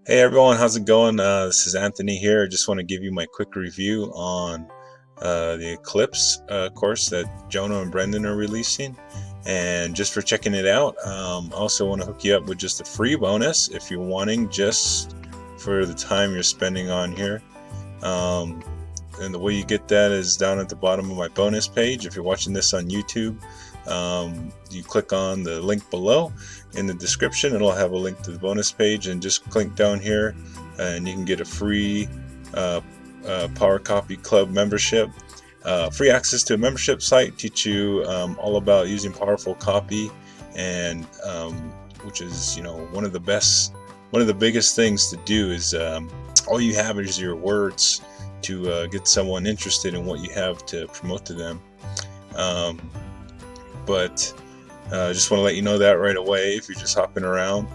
Hey everyone, how's it going? This is Anthony here. I just want to give you my quick review on the Eclipse course that Jono and Brendan are releasing. And just for checking it out, I also want to hook you up with just a free bonus if you're wanting just for the time you're spending on here. Um, and the way you get that is down at the bottom of my bonus page. If you're watching this on YouTube, you click on the link below in the description. It'll have a link to the bonus page, and just click down here and you can get a free Power Copy Club membership. Free access to a membership site, teach you all about using powerful copy, and which is one of the biggest things to do is all you have is your words to get someone interested in what you have to promote to them. But just want to let you know that right away if you're just hopping around.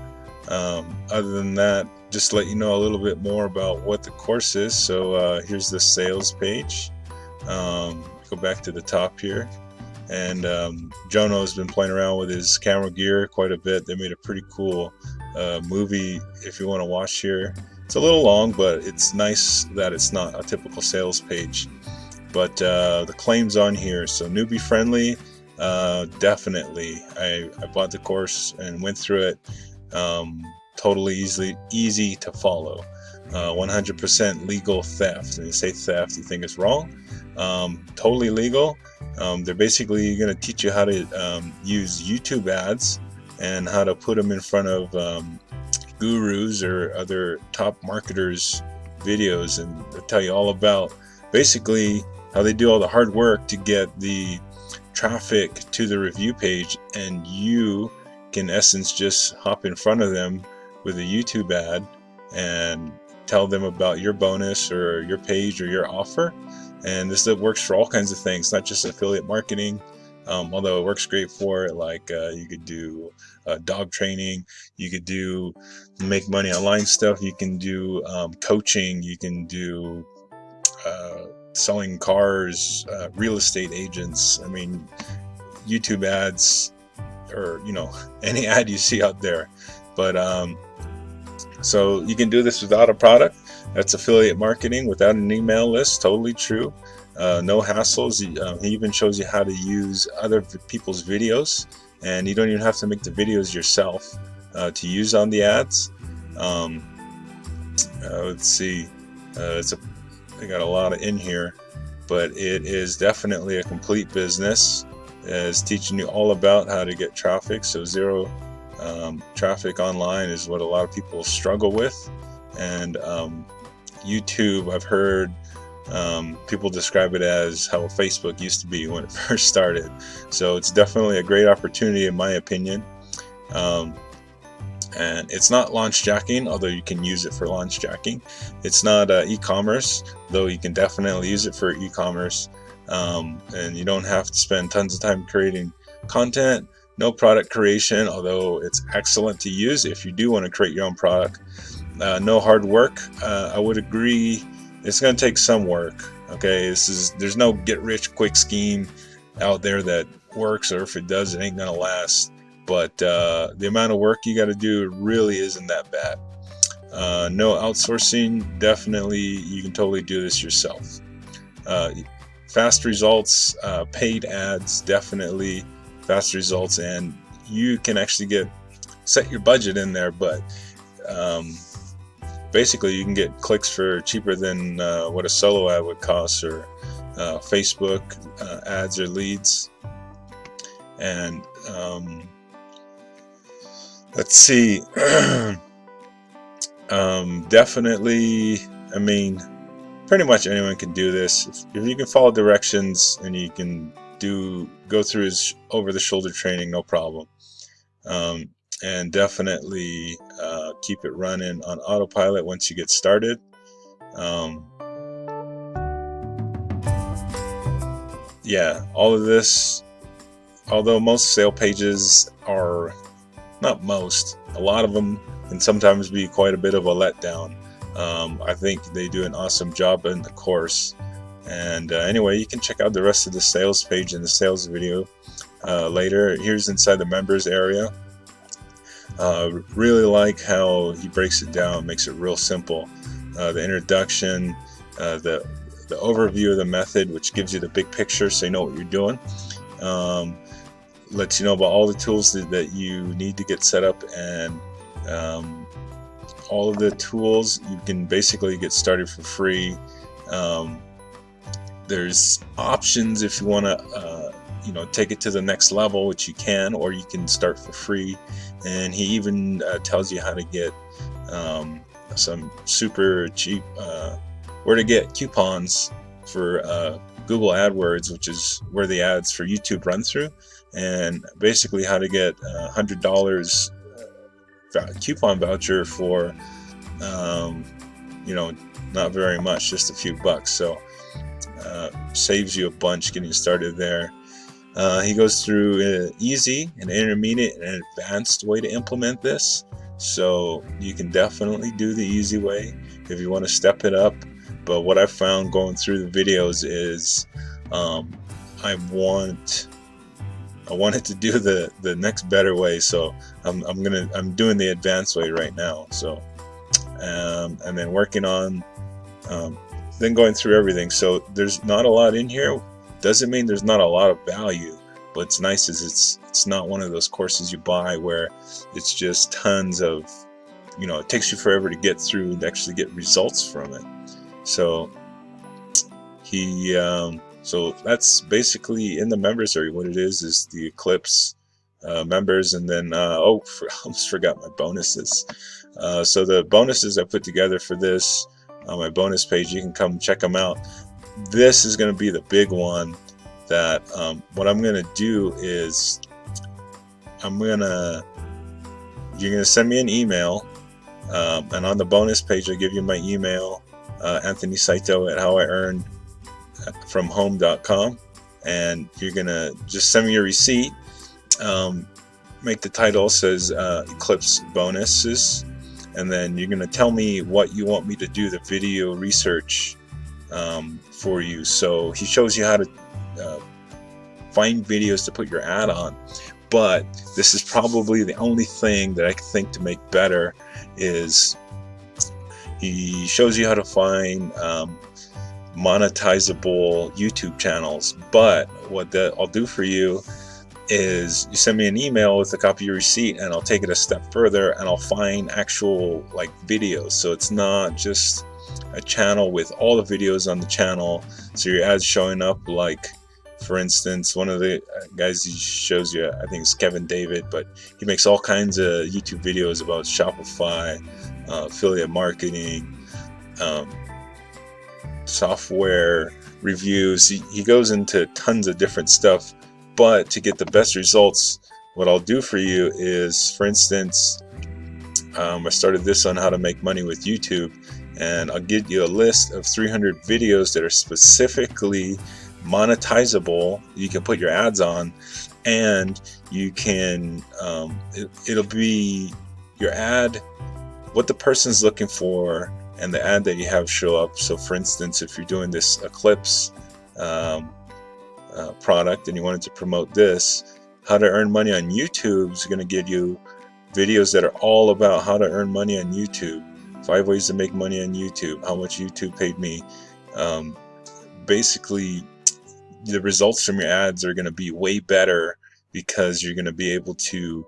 Other than that, just let you know a little bit more about what the course is. So here's the sales page. Go back to the top here, and Jono has been playing around with his camera gear quite a bit. They made a pretty cool movie if you want to watch here. It's a little long, but it's nice that it's not a typical sales page. But the claims on here, so newbie friendly, definitely. I bought the course and went through it. Totally easy to follow. 100% legal theft. When you say theft, you think it's wrong. Totally legal. They're basically going to teach you how to use YouTube ads and how to put them in front of gurus or other top marketers' videos, and they'll tell you all about basically how they do all the hard work to get the traffic to the review page, and you can in essence just hop in front of them with a YouTube ad and tell them about your bonus or your page or your offer. And this works for all kinds of things, not just affiliate marketing, although it works great for it. Like you could do dog training, you could do make money online stuff, you can do coaching, you can do selling cars, real estate agents. I mean, YouTube ads, or any ad you see out there. But so you can do this without a product. That's affiliate marketing without an email list. Totally true. No hassles. He even shows you how to use other people's videos, and you don't even have to make the videos yourself to use on the ads. Let's see. They got a lot in here, but it is definitely a complete business. It's teaching you all about how to get traffic. So zero traffic online is what a lot of people struggle with. And YouTube, I've heard people describe it as how Facebook used to be when it first started. So it's definitely a great opportunity in my opinion. And it's not launch jacking, although you can use it for launch jacking. It's not e-commerce, though you can definitely use it for e-commerce. And you don't have to spend tons of time creating content. No product creation, although it's excellent to use if you do want to create your own product. No hard work. I would agree. It's going to take some work. Okay, there's no get rich quick scheme out there that works, or if it does, it ain't gonna last. But the amount of work you got to do really isn't that bad. No outsourcing. Definitely, you can totally do this yourself. Fast results, paid ads, definitely fast results, and you can actually set your budget in there, but basically you can get clicks for cheaper than what a solo ad would cost, or Facebook ads or leads. And let's see. Definitely, I mean, pretty much anyone can do this if you can follow directions, and you can go through his over-the-shoulder training, no problem. And definitely keep it running on autopilot once you get started. Yeah, all of this, although most sale pages are, not most, a lot of them can sometimes be quite a bit of a letdown. I think they do an awesome job in the course. And anyway, you can check out the rest of the sales page in the sales video later. Here's inside the members area. Really like how he breaks it down, makes it real simple. The introduction, the overview of the method, which gives you the big picture so you know what you're doing. Lets you know about all the tools that you need to get set up, and all of the tools you can basically get started for free. There's options if you want to take it to the next level, which you can, or you can start for free. And he even tells you how to get some super cheap where to get coupons for Google AdWords, which is where the ads for YouTube run through, and basically how to get $100 coupon voucher for not very much, just a few bucks. So saves you a bunch getting started there. He goes through an easy, an intermediate, and an advanced way to implement this. So you can definitely do the easy way if you want to step it up. But what I found going through the videos is I wanted to do the next better way. So I'm doing the advanced way right now. So and then working on then going through everything. So there's not a lot in here. Doesn't mean there's not a lot of value, but it's nice is it's not one of those courses you buy where it's just tons of, it takes you forever to get through and actually get results from it. So so that's basically in the members area. What it is the Eclipse members, and then I almost forgot my bonuses. So the bonuses I put together for this on my bonus page, you can come check them out. This is going to be the big one that what I'm going to do is you're going to send me an email, and on the bonus page I give you my email, Anthony Saito at howiEarnFromHome.com, and you're going to just send me your receipt. Make the title says Eclipse bonuses, and then you're going to tell me what you want me to do the video research for you. So he shows you how to find videos to put your ad on, but this is probably the only thing that I can think to make better is he shows you how to find monetizable YouTube channels. But what I'll do for you is you send me an email with a copy of your receipt, and I'll take it a step further and I'll find actual videos. So it's not just a channel with all the videos on the channel, so your ads showing up. Like for instance, one of the guys he shows you, I think it's Kevin David, but he makes all kinds of YouTube videos about Shopify, affiliate marketing, software reviews. He goes into tons of different stuff. But to get the best results, what I'll do for you is, for instance, I started this on how to make money with YouTube, and I'll give you a list of 300 videos that are specifically monetizable. You can put your ads on, and you can it'll be your ad, what the person's looking for, and the ad that you have show up. So for instance, if you're doing this Eclipse product and you wanted to promote this, how to earn money on YouTube is going to give you videos that are all about how to earn money on YouTube, 5 ways to make money on YouTube, how much YouTube paid me. Basically, the results from your ads are going to be way better because you're going to be able to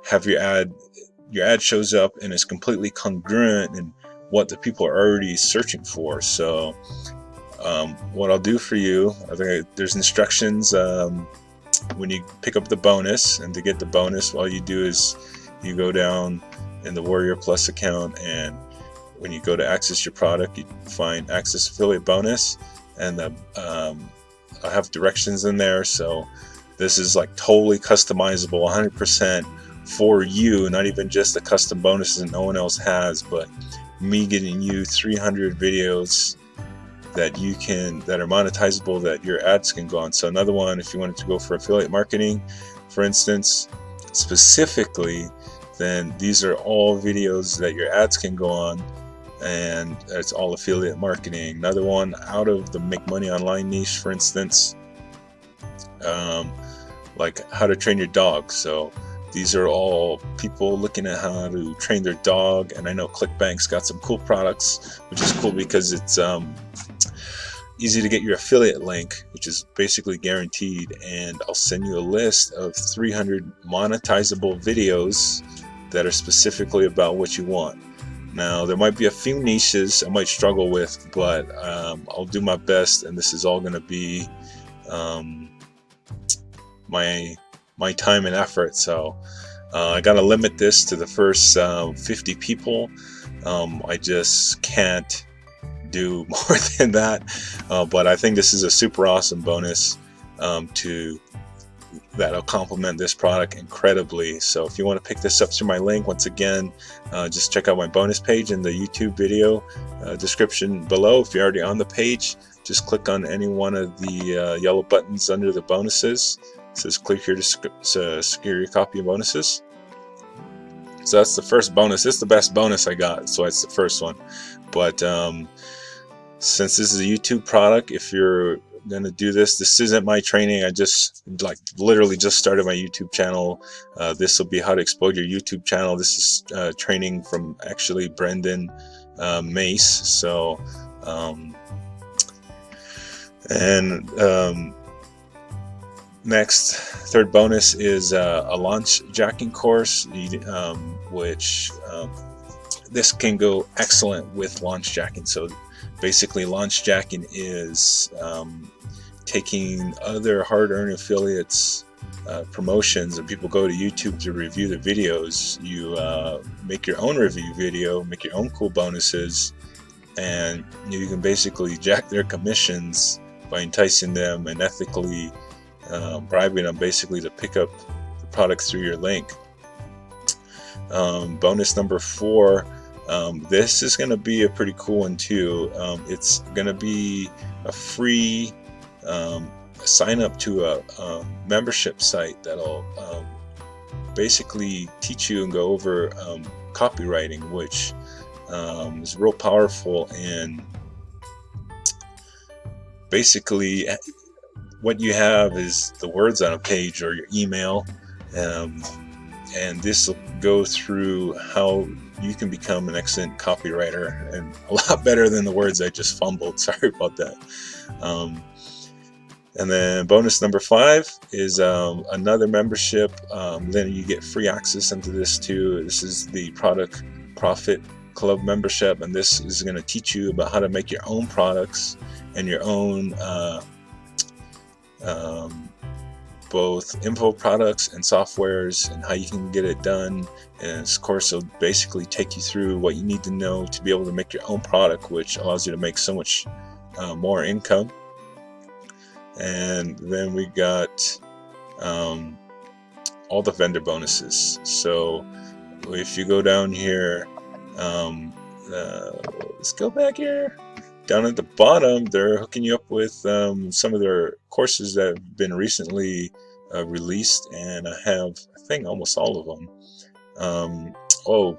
have your ad shows up and is completely congruent in what the people are already searching for. So what I'll do for you, I think there's instructions when you pick up the bonus, and to get the bonus, all you do is you go down in the Warrior Plus account, and when you go to access your product, you find access affiliate bonus, and I have directions in there. So this is totally customizable, 100% for you, not even just the custom bonuses that no one else has, but me getting you 300 videos that are monetizable, that your ads can go on. So another one, if you wanted to go for affiliate marketing, for instance, specifically, then these are all videos that your ads can go on, and it's all affiliate marketing. Another one, out of the make money online niche, for instance, like how to train your dog. So These are all people looking at how to train their dog, and I know ClickBank's got some cool products, which is cool because it's easy to get your affiliate link, which is basically guaranteed, and I'll send you a list of 300 monetizable videos that are specifically about what you want. Now, there might be a few niches I might struggle with, but I'll do my best, and this is all going to be my time and effort. So I got to limit this to the first 50 people. I just can't do more than that, but I think this is a super awesome bonus that'll complement this product incredibly. So if you want to pick this up through my link, once again, just check out my bonus page in the YouTube video description below. If you're already on the page, just click on any one of the yellow buttons under the bonuses. It says click here to secure your copy of bonuses. So that's the first bonus. It's the best bonus I got, so it's the first one. But since this is a YouTube product, if you're gonna do this isn't my training. I just literally just started my YouTube channel. This will be how to explode your YouTube channel. This is training from actually Brendan Mace. So next, third bonus is a launch jacking course, which this can go excellent with launch jacking. So basically, launch jacking is taking other hard-earned affiliates promotions, and people go to YouTube to review the videos. You make your own review video, make your own cool bonuses, and you can basically jack their commissions by enticing them and ethically bribing them basically to pick up the product through your link. Bonus number 4. This is going to be a pretty cool one too. It's going to be a free sign up to a membership site that'll basically teach you and go over copywriting, which is real powerful. And basically what you have is the words on a page or your email, and this will go through how you can become an excellent copywriter, and a lot better than the words I just fumbled. Sorry about that. And then bonus number 5 is another membership. Then you get free access into this too. This is the Product Profit Club membership, and this is going to teach you about how to make your own products and your own both info products and softwares, and how you can get it done. And this course will basically take you through what you need to know to be able to make your own product, which allows you to make so much more income. And then we got all the vendor bonuses. So if you go down here, let's go back here. Down at the bottom, they're hooking you up with some of their courses that have been recently released, and I have, I think, almost all of them.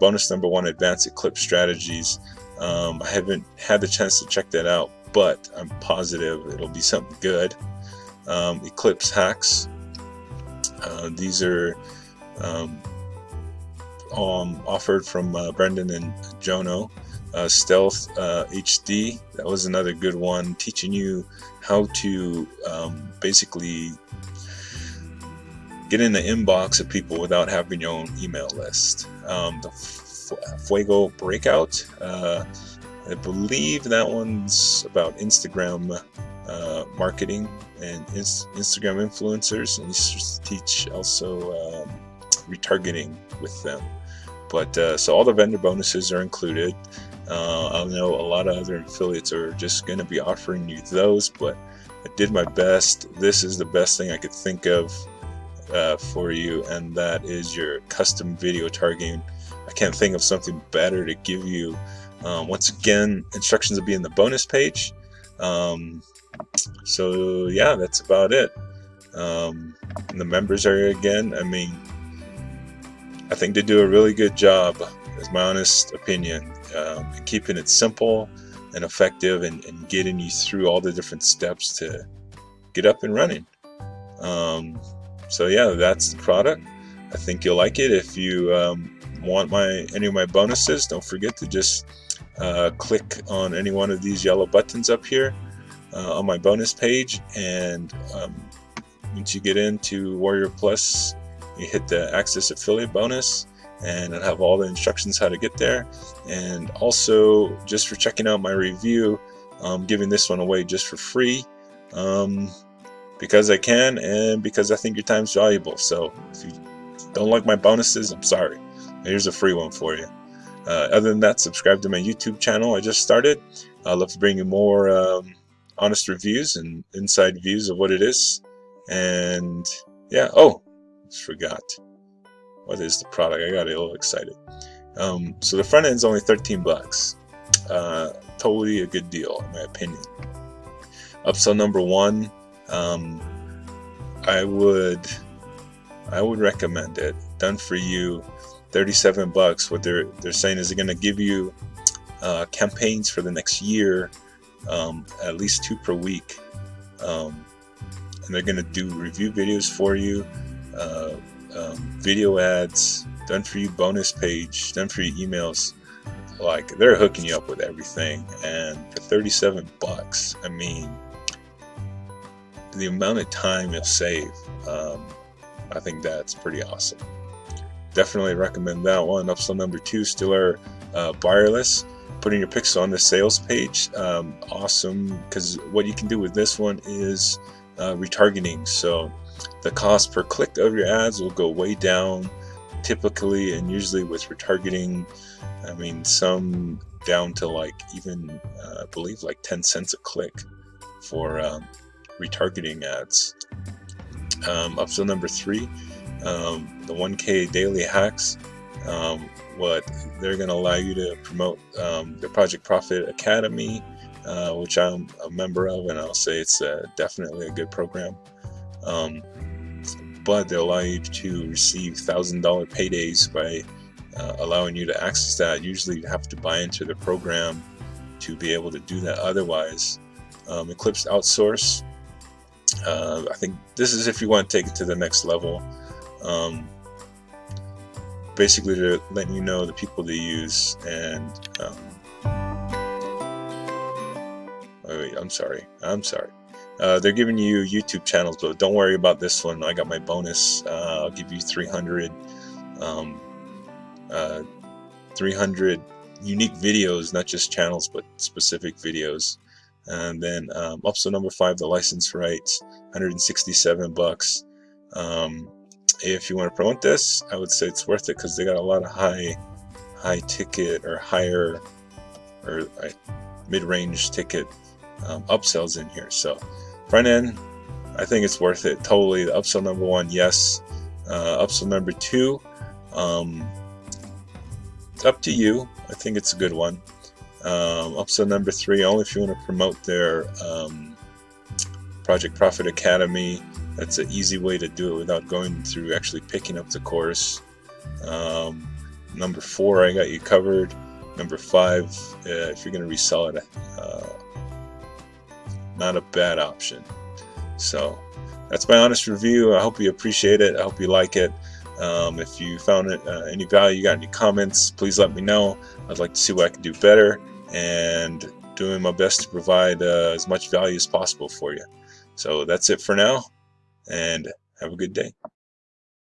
Bonus number 1, Advanced Eclipse Strategies. I haven't had the chance to check that out, but I'm positive it'll be something good. Eclipse Hacks. These are offered from Brendan and Jono. Stealth HD, that was another good one, teaching you how to basically get in the inbox of people without having your own email list. The Fuego Breakout, I believe that one's about Instagram marketing and Instagram influencers, and you teach also retargeting with them. But so all the vendor bonuses are included. I know a lot of other affiliates are just going to be offering you those, but I did my best. This is the best thing I could think of for you, and that is your custom video targeting. I can't think of something better to give you. Once again, instructions will be in the bonus page. So yeah, that's about it. And the members area again, I mean, I think they do a really good job, is my honest opinion, in keeping it simple and effective, and getting you through all the different steps to get up and running. So yeah, that's the product. I think you'll like it. If you want any of my bonuses, don't forget to just click on any one of these yellow buttons up here on my bonus page, and once you get into Warrior Plus, you hit the Access Affiliate bonus, and it'll have all the instructions how to get there. And also, just for checking out my review, I'm giving this one away just for free, because I can and because I think your time's valuable. So if you don't like my bonuses, I'm sorry. Here's a free one for you. Other than that, subscribe to my YouTube channel I just started. I'd love to bring you more honest reviews and inside views of what it is. And yeah, oh, forgot. What is the product? I got a little excited. So the front end's only 13 bucks. Totally a good deal in my opinion. Upsell number 1, I would recommend it. Done for you, 37 bucks. What they're saying is they're going to give you campaigns for the next year, at least 2 per week, and they're going to do review videos for you, video ads, done for you bonus page, done for you emails. Like, they're hooking you up with everything, and for 37 bucks, I mean, the amount of time you'll save, I think that's pretty awesome. Definitely recommend that one. Upsell number 2, still are wireless. Putting your pixel on the sales page, awesome, because what you can do with this one is retargeting. So the cost per click of your ads will go way down typically, and usually with retargeting, I mean, some down to like even I believe like 10 cents a click for retargeting ads. Upsell number 3, the 1K daily hacks. What they're going to allow you to promote the Project Profit Academy, which I'm a member of, and I'll say it's definitely a good program. But they'll allow you to receive $1,000 paydays by allowing you to access that. Usually you have to buy into the program to be able to do that otherwise. Eclipse outsource. I think this is if you want to take it to the next level. Basically, to let you know the people they use, and wait, I'm sorry. They're giving you YouTube channels, but don't worry about this one. I got my bonus. I'll give you 300 unique videos, not just channels, but specific videos. And then upsell number 5, the license rights, 167 bucks. If you want to promote this, I would say it's worth it, because they got a lot of high ticket or higher or mid-range ticket upsells in here. So front end, I think it's worth it totally. The upsell number 1, yes. Upsell number 2, it's up to you. I think it's a good one. Upsell number 3, only if you want to promote their Project Profit Academy. That's an easy way to do it without going through actually picking up the course. Number 4, I got you covered. Number 5, if you're going to resell it, not a bad option. So that's my honest review. I hope you appreciate it. I hope you like it. If you found it any value, you got any comments, please let me know. I'd like to see what I can do better, and doing my best to provide as much value as possible for you. So that's it for now, and have a good day.